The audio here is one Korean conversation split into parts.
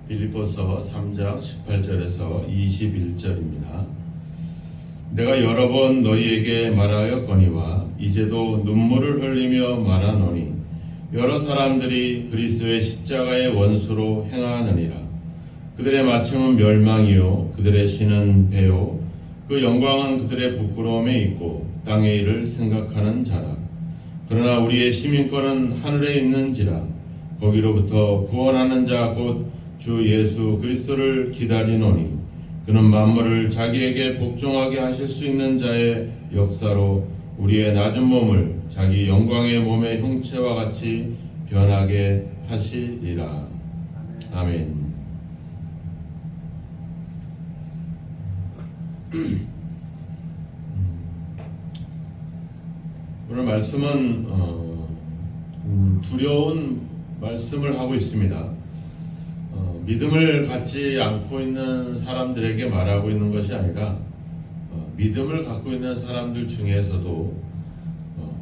빌립보서 3장 18절에서 21절입니다. 내가 여러 번 너희에게 말하였거니와 이제도 눈물을 흘리며 말하노니 여러 사람들이 그리스도의 십자가의 원수로 행하느니라. 그들의 마침은 멸망이요 그들의 신은 배요 그 영광은 그들의 부끄러움에 있고 땅의 일을 생각하는 자라. 그러나 우리의 시민권은 하늘에 있는지라. 거기로부터 구원하는 자 곧 주 예수 그리스도를 기다리노니 그는 만물을 자기에게 복종하게 하실 수 있는 자의 역사로 우리의 낮은 몸을 자기 영광의 몸의 형체와 같이 변하게 하시리라. 아멘. 오늘 말씀은 두려운 말씀을 하고 있습니다. 믿음을 갖지 않고 있는 사람들에게 말하고 있는 것이 아니라 믿음을 갖고 있는 사람들 중에서도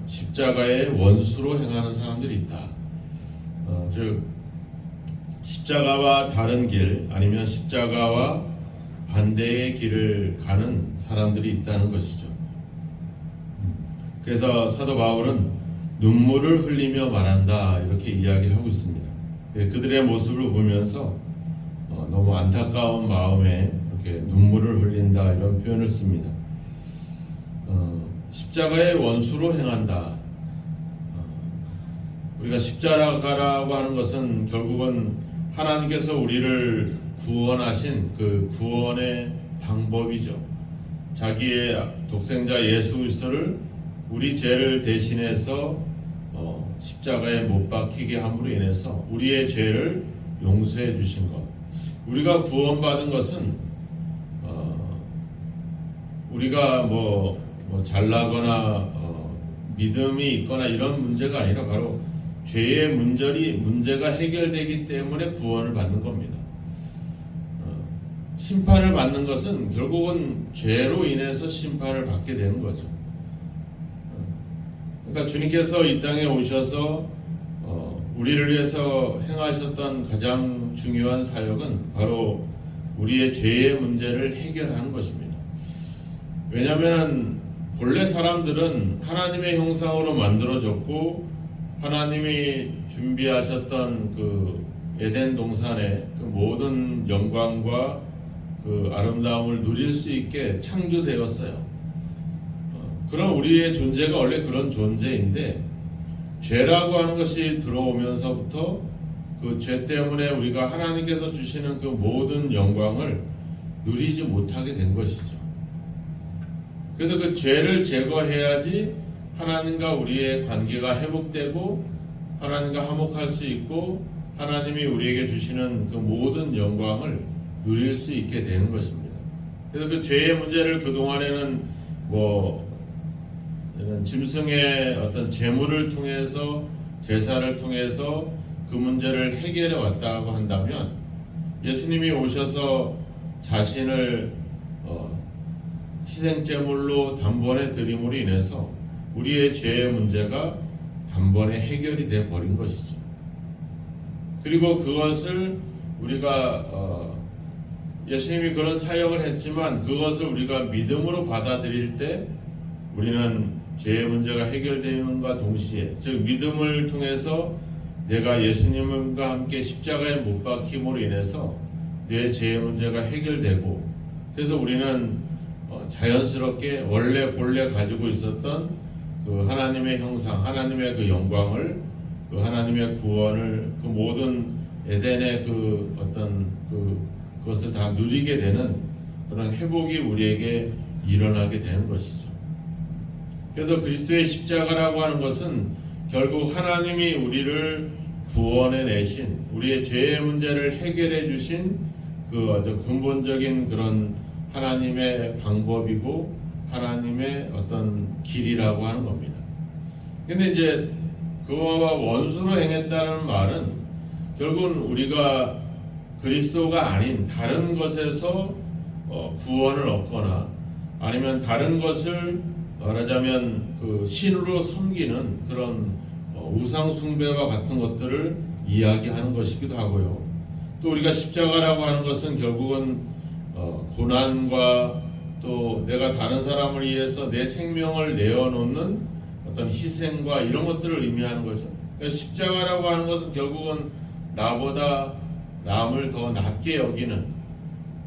십자가의 원수로 행하는 사람들이 있다. 즉 십자가와 다른 길 아니면 십자가와 반대의 길을 가는 사람들이 있다는 것이죠. 그래서 사도 바울은 눈물을 흘리며 말한다 이렇게 이야기하고 있습니다. 그들의 모습을 보면서 너무 안타까운 마음에 이렇게 눈물을 흘린다 이런 표현을 씁니다. 십자가의 원수로 행한다. 우리가 십자가라고 하는 것은 결국은 하나님께서 우리를 구원하신 그 구원의 방법이죠. 자기의 독생자 예수 그리스도를 우리 죄를 대신해서 십자가에 못 박히게 함으로 인해서 우리의 죄를 용서해 주신 것. 우리가 구원받은 것은 우리가 잘나거나 믿음이 있거나 이런 문제가 아니라 바로 죄의 문제가 해결되기 때문에 구원을 받는 겁니다. 심판을 받는 것은 결국은 죄로 인해서 심판을 받게 되는 거죠. 그러니까 주님께서 이 땅에 오셔서 우리를 위해서 행하셨던 가장 중요한 사역은 바로 우리의 죄의 문제를 해결하는 것입니다. 왜냐하면 본래 사람들은 하나님의 형상으로 만들어졌고 하나님이 준비하셨던 그 에덴 동산의 그 모든 영광과 그 아름다움을 누릴 수 있게 창조되었어요. 그럼 우리의 존재가 원래 그런 존재인데 죄라고 하는 것이 들어오면서부터 그 죄 때문에 우리가 하나님께서 주시는 그 모든 영광을 누리지 못하게 된 것이죠. 그래서 그 죄를 제거해야지 하나님과 우리의 관계가 회복되고 하나님과 화목할 수 있고 하나님이 우리에게 주시는 그 모든 영광을 누릴 수 있게 되는 것입니다. 그래서 그 죄의 문제를 그동안에는 이런 짐승의 어떤 제물을 통해서 제사를 통해서 그 문제를 해결해 왔다고 한다면 예수님이 오셔서 자신을 희생제물로 단번에 드림으로 인해서 우리의 죄의 문제가 단번에 해결이 되어 버린 것이죠. 그리고 그것을 우리가 예수님이 그런 사역을 했지만 그것을 우리가 믿음으로 받아들일 때 우리는 죄의 문제가 해결되는과 동시에 즉 믿음을 통해서 내가 예수님과 함께 십자가에 못 박힘으로 인해서 내 죄의 문제가 해결되고 그래서 우리는 자연스럽게 본래 가지고 있었던 그 하나님의 형상, 하나님의 그 영광을 그 하나님의 구원을 그 모든 에덴의 그 어떤 그것을 다 누리게 되는 그런 회복이 우리에게 일어나게 되는 것이죠. 그래서 그리스도의 십자가라고 하는 것은 결국 하나님이 우리를 구원해 내신 우리의 죄의 문제를 해결해 주신 그 아주 근본적인 그런 하나님의 방법이고 하나님의 어떤 길이라고 하는 겁니다. 근데 이제 그와 원수로 행했다는 말은 결국은 우리가 그리스도가 아닌 다른 것에서 구원을 얻거나 아니면 다른 것을 말하자면 그 신으로 섬기는 그런 우상 숭배와 같은 것들을 이야기하는 것이기도 하고요. 또 우리가 십자가라고 하는 것은 결국은 고난과 또 내가 다른 사람을 위해서 내 생명을 내어놓는 어떤 희생과 이런 것들을 의미하는 거죠. 그러니까 십자가라고 하는 것은 결국은 나보다 남을 더 낮게 여기는,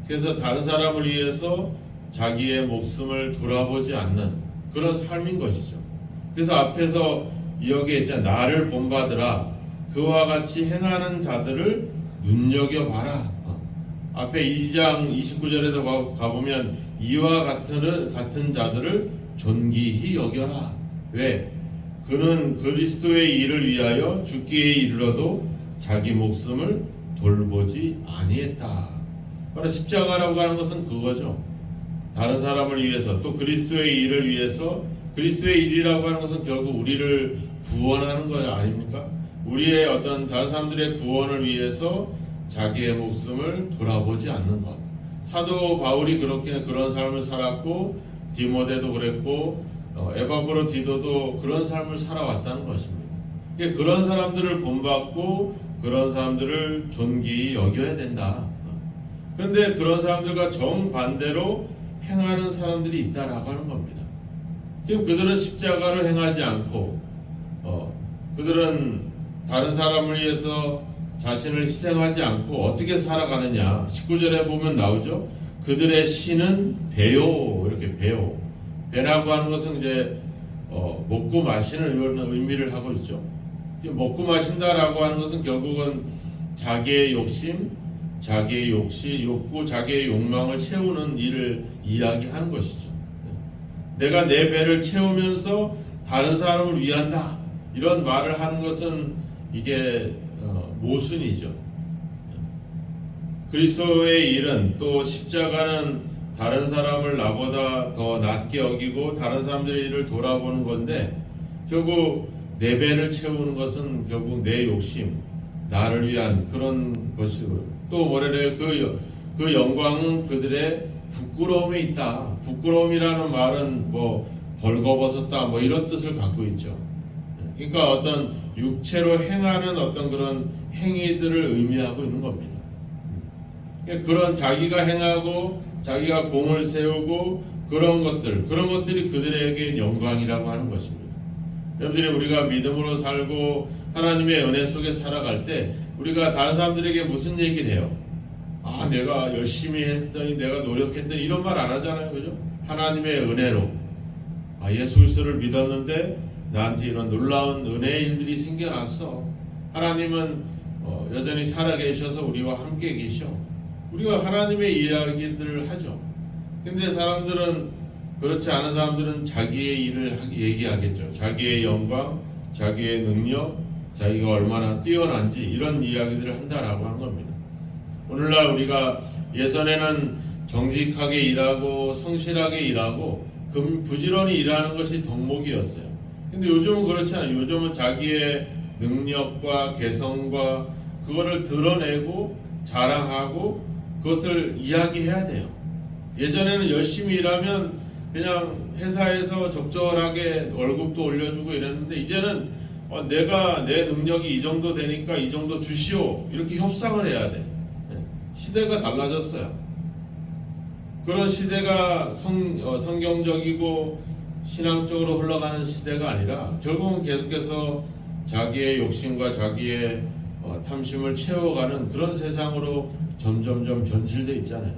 그래서 다른 사람을 위해서 자기의 목숨을 돌아보지 않는 그런 삶인 것이죠. 그래서 앞에서 여기에 있잖아, 나를 본받으라, 그와 같이 행하는 자들을 눈여겨봐라. 앞에 2장 29절에도 가보면 이와 같은 자들을 존귀히 여겨라. 왜? 그는 그리스도의 일을 위하여 죽기에 이르러도 자기 목숨을 돌보지 아니했다. 바로 십자가라고 하는 것은 그거죠. 다른 사람을 위해서, 또 그리스도의 일을 위해서, 그리스도의 일이라고 하는 것은 결국 우리를 구원하는 거 아닙니까? 우리의 어떤 다른 사람들의 구원을 위해서 자기의 목숨을 돌아보지 않는 것. 사도 바울이 그런 삶을 살았고, 디모데도 그랬고, 에바브로디도도 그런 삶을 살아왔다는 것입니다. 그런 사람들을 본받고 그런 사람들을 존귀히 여겨야 된다. 그런데 그런 사람들과 정반대로 행하는 사람들이 있다라고 하는 겁니다. 지금 그들은 십자가로 행하지 않고 그들은 다른 사람을 위해서 자신을 희생하지 않고 어떻게 살아가느냐. 19절에 보면 나오죠. 그들의 신은 배요. 이렇게 배요. 배라고 하는 것은 이제 먹고 마시는 이런 의미를 하고 있죠. 먹고 마신다라고 하는 것은 결국은 자기의 욕심, 자기의 욕구, 자기의 욕망을 채우는 일을 이야기하는 것이죠. 내가 내 배를 채우면서 다른 사람을 위한다, 이런 말을 하는 것은 이게 모순이죠. 그리스도의 일은, 또 십자가는 다른 사람을 나보다 더 낮게 여기고 다른 사람들의 일을 돌아보는 건데, 결국 내 배를 채우는 것은 결국 내 욕심, 나를 위한 그런 것이고, 또 뭐래요? 그 영광은 그들의 부끄러움에 있다. 부끄러움이라는 말은 뭐 벌거벗었다, 뭐 이런 뜻을 갖고 있죠. 그러니까 어떤 육체로 행하는 어떤 그런 행위들을 의미하고 있는 겁니다. 그런 자기가 행하고 자기가 공을 세우고 그런 것들이 그들에게 영광이라고 하는 것입니다. 여러분들이 우리가 믿음으로 살고 하나님의 은혜 속에 살아갈 때 우리가 다른 사람들에게 무슨 얘기를 해요? 아, 내가 열심히 했더니, 내가 노력했더니, 이런 말 안 하잖아요. 그죠? 하나님의 은혜로, 예수 그리스도를 믿었는데 나한테 이런 놀라운 은혜의 일들이 생겨났어. 하나님은 여전히 살아계셔서 우리와 함께 계셔. 우리가 하나님의 이야기들을 하죠. 근데 사람들은, 그렇지 않은 사람들은 자기의 일을 얘기하겠죠. 자기의 영광, 자기의 능력, 자기가 얼마나 뛰어난지, 이런 이야기들을 한다라고 하는 겁니다. 오늘날 우리가 예전에는 정직하게 일하고 성실하게 일하고 부지런히 일하는 것이 덕목이었어요. 근데 요즘은 그렇지 않아요. 요즘은 자기의 능력과 개성과 그거를 드러내고 자랑하고 그것을 이야기해야 돼요. 예전에는 열심히 일하면 그냥 회사에서 적절하게 월급도 올려주고 이랬는데, 이제는 내가 내 능력이 이 정도 되니까 이 정도 주시오, 이렇게 협상을 해야 돼. 시대가 달라졌어요. 그런 시대가 성경적이고 신앙적으로 흘러가는 시대가 아니라 결국은 계속해서 자기의 욕심과 자기의 탐심을 채워가는 그런 세상으로 점점점 변질되어 있잖아요.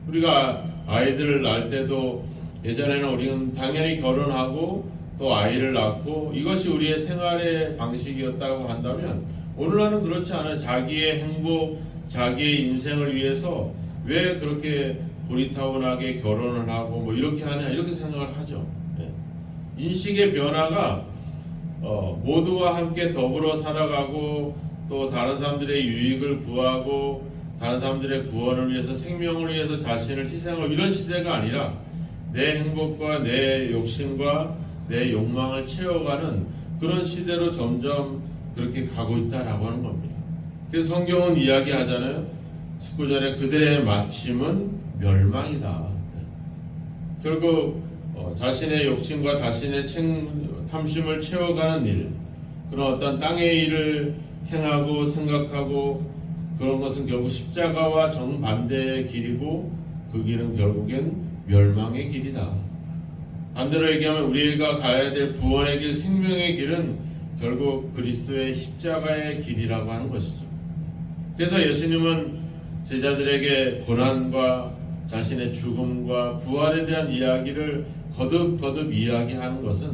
우리가 아이들을 낳을 때도 예전에는 우리는 당연히 결혼하고 또 아이를 낳고 이것이 우리의 생활의 방식이었다고 한다면, 오늘날은 그렇지 않아요. 자기의 행복, 자기의 인생을 위해서 왜 그렇게 고리타분하게 결혼을 하고 뭐 이렇게 하냐, 이렇게 생각을 하죠. 인식의 변화가 모두와 함께 더불어 살아가고 또 다른 사람들의 유익을 구하고 다른 사람들의 구원을 위해서, 생명을 위해서 자신을 희생하고 이런 시대가 아니라 내 행복과 내 욕심과 내 욕망을 채워가는 그런 시대로 점점 그렇게 가고 있다라고 하는 겁니다. 그래서 성경은 이야기하잖아요. 19절에 그들의 마침은 멸망이다. 결국 자신의 욕심과 자신의 탐심을 채워가는 일, 그런 어떤 땅의 일을 행하고 생각하고 그런 것은 결국 십자가와 정반대의 길이고 그 길은 결국엔 멸망의 길이다. 반대로 얘기하면 우리가 가야 될 구원의 길, 생명의 길은 결국 그리스도의 십자가의 길이라고 하는 것이죠. 그래서 예수님은 제자들에게 고난과 자신의 죽음과 부활에 대한 이야기를 거듭거듭 이야기하는 것은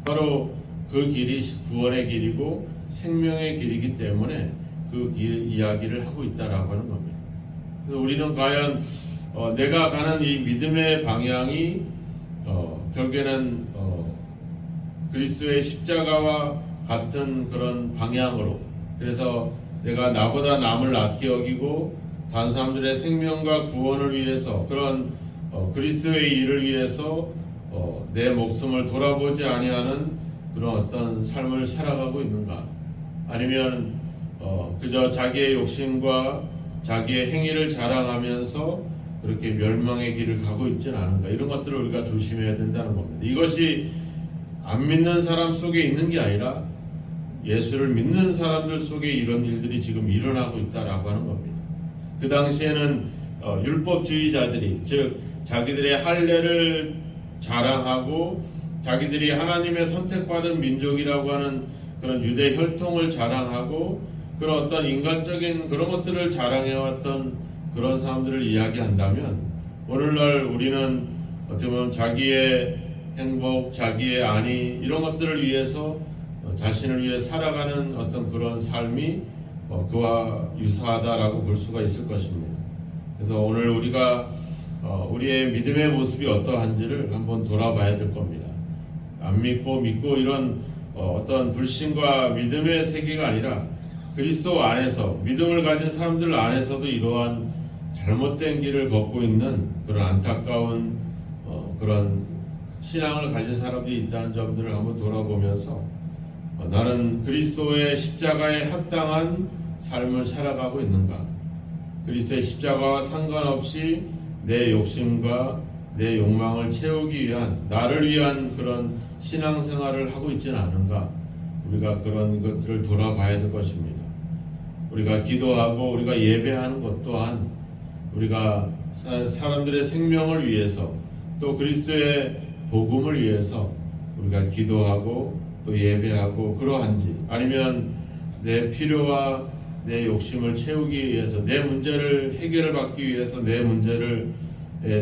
바로 그 길이 구원의 길이고 생명의 길이기 때문에 그 길 이야기를 하고 있다라고 하는 겁니다. 그래서 우리는 과연 내가 가는 이 믿음의 방향이 결국에는 그리스도의 십자가와 같은 그런 방향으로, 그래서 내가 나보다 남을 낮게 여기고 다른 사람들의 생명과 구원을 위해서 그런 그리스도의 일을 위해서 내 목숨을 돌아보지 아니하는 그런 어떤 삶을 살아가고 있는가? 아니면 그저 자기의 욕심과 자기의 행위를 자랑하면서 그렇게 멸망의 길을 가고 있지는 않은가? 이런 것들을 우리가 조심해야 된다는 겁니다. 이것이 안 믿는 사람 속에 있는 게 아니라 예수를 믿는 사람들 속에 이런 일들이 지금 일어나고 있다라고 하는 겁니다. 그 당시에는 율법주의자들이, 즉 자기들의 할례를 자랑하고 자기들이 하나님의 선택받은 민족이라고 하는 그런 유대 혈통을 자랑하고 그런 어떤 인간적인 그런 것들을 자랑해왔던 그런 사람들을 이야기한다면, 오늘날 우리는 어떻게 보면 자기의 행복, 자기의 안위 이런 것들을 위해서 자신을 위해 살아가는 어떤 그런 삶이 그와 유사하다라고 볼 수가 있을 것입니다. 그래서 오늘 우리가 우리의 믿음의 모습이 어떠한지를 한번 돌아봐야 될 겁니다. 안 믿고 이런 어떤 불신과 믿음의 세계가 아니라 그리스도 안에서 믿음을 가진 사람들 안에서도 이러한 잘못된 길을 걷고 있는 그런 안타까운 그런 신앙을 가진 사람들이 있다는 점들을 한번 돌아보면서 나는 그리스도의 십자가에 합당한 삶을 살아가고 있는가? 그리스도의 십자가와 상관없이 내 욕심과 내 욕망을 채우기 위한, 나를 위한 그런 신앙생활을 하고 있지는 않은가? 우리가 그런 것들을 돌아봐야 될 것입니다. 우리가 기도하고 우리가 예배하는 것 또한 우리가 사람들의 생명을 위해서 또 그리스도의 복음을 위해서 우리가 기도하고 또 예배하고 그러한지, 아니면 내 필요와 내 욕심을 채우기 위해서 내 문제를 해결을 받기 위해서 내 문제를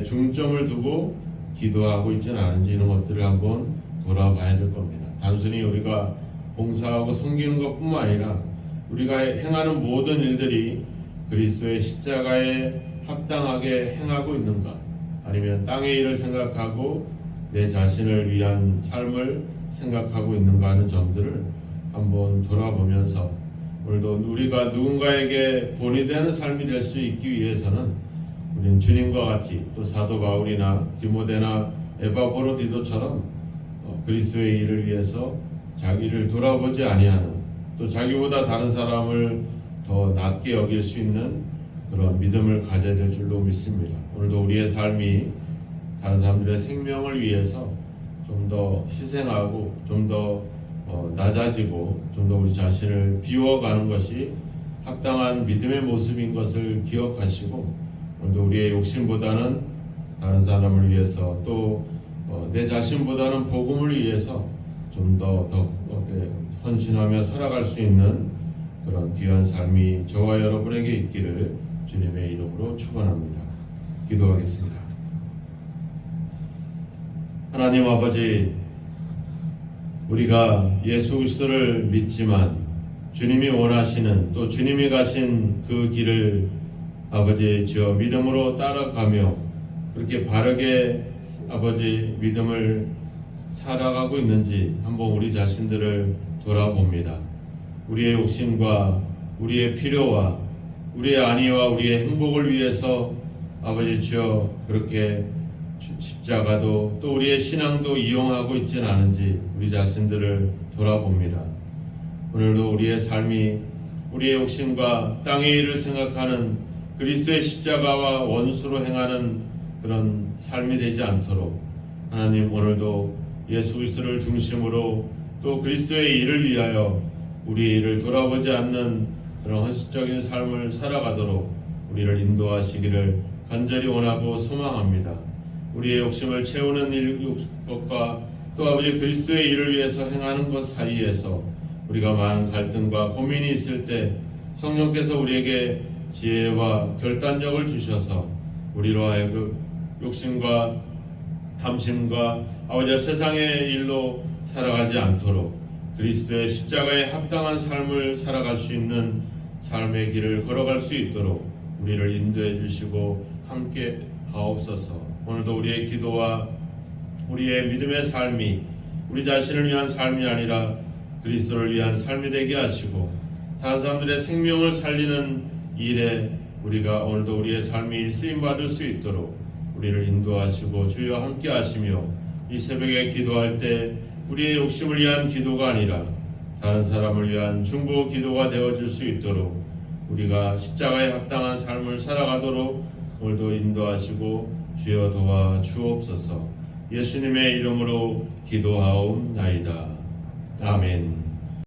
중점을 두고 기도하고 있지는 않은지, 이런 것들을 한번 돌아봐야 될 겁니다. 단순히 우리가 봉사하고 섬기는 것뿐만 아니라 우리가 행하는 모든 일들이 그리스도의 십자가에 합당하게 행하고 있는가, 아니면 땅의 일을 생각하고 내 자신을 위한 삶을 생각하고 있는가 하는 점들을 한번 돌아보면서, 오늘도 우리가 누군가에게 본이 되는 삶이 될 수 있기 위해서는 우리는 주님과 같이 또 사도 바울이나 디모데나 에바브로디도처럼 그리스도의 일을 위해서 자기를 돌아보지 아니하는, 또 자기보다 다른 사람을 더 낮게 여길 수 있는 그런 믿음을 가져야 될 줄로 믿습니다. 오늘도 우리의 삶이 다른 사람들의 생명을 위해서 좀 더 희생하고 좀 더 낮아지고 좀 더 우리 자신을 비워가는 것이 합당한 믿음의 모습인 것을 기억하시고, 오늘도 우리의 욕심보다는 다른 사람을 위해서 또 내 자신보다는 복음을 위해서 좀 더 헌신하며 살아갈 수 있는 그런 귀한 삶이 저와 여러분에게 있기를 주님의 이름으로 축원합니다. 기도하겠습니다. 하나님 아버지, 우리가 예수 그리스도를 믿지만 주님이 원하시는, 또 주님이 가신 그 길을 아버지 주여 믿음으로 따라가며 그렇게 바르게 아버지 믿음을 살아가고 있는지 한번 우리 자신들을 돌아봅니다. 우리의 욕심과 우리의 필요와 우리의 안위와 우리의 행복을 위해서 아버지 주여 그렇게 십자가도 또 우리의 신앙도 이용하고 있지는 않은지 우리 자신들을 돌아봅니다. 오늘도 우리의 삶이 우리의 욕심과 땅의 일을 생각하는 그리스도의 십자가와 원수로 행하는 그런 삶이 되지 않도록 하나님, 오늘도 예수 그리스도를 중심으로 또 그리스도의 일을 위하여 우리의 일을 돌아보지 않는 그런 헌신적인 삶을 살아가도록 우리를 인도하시기를 간절히 원하고 소망합니다. 우리의 욕심을 채우는 것과 또 아버지 그리스도의 일을 위해서 행하는 것 사이에서 우리가 많은 갈등과 고민이 있을 때 성령께서 우리에게 지혜와 결단력을 주셔서 우리로 하여금 욕심과 탐심과 아버지 세상의 일로 살아가지 않도록 그리스도의 십자가에 합당한 삶을 살아갈 수 있는 삶의 길을 걸어갈 수 있도록 우리를 인도해 주시고 함께 하옵소서. 오늘도 우리의 기도와 우리의 믿음의 삶이 우리 자신을 위한 삶이 아니라 그리스도를 위한 삶이 되게 하시고 다른 사람들의 생명을 살리는 일에 우리가 오늘도 우리의 삶이 쓰임받을 수 있도록 우리를 인도하시고 주여 함께 하시며 이 새벽에 기도할 때 우리의 욕심을 위한 기도가 아니라 다른 사람을 위한 중보 기도가 되어질 수 있도록 우리가 십자가에 합당한 삶을 살아가도록 오늘도 인도하시고 주여 도와 주옵소서. 예수님의 이름으로 기도하옵나이다. 아멘.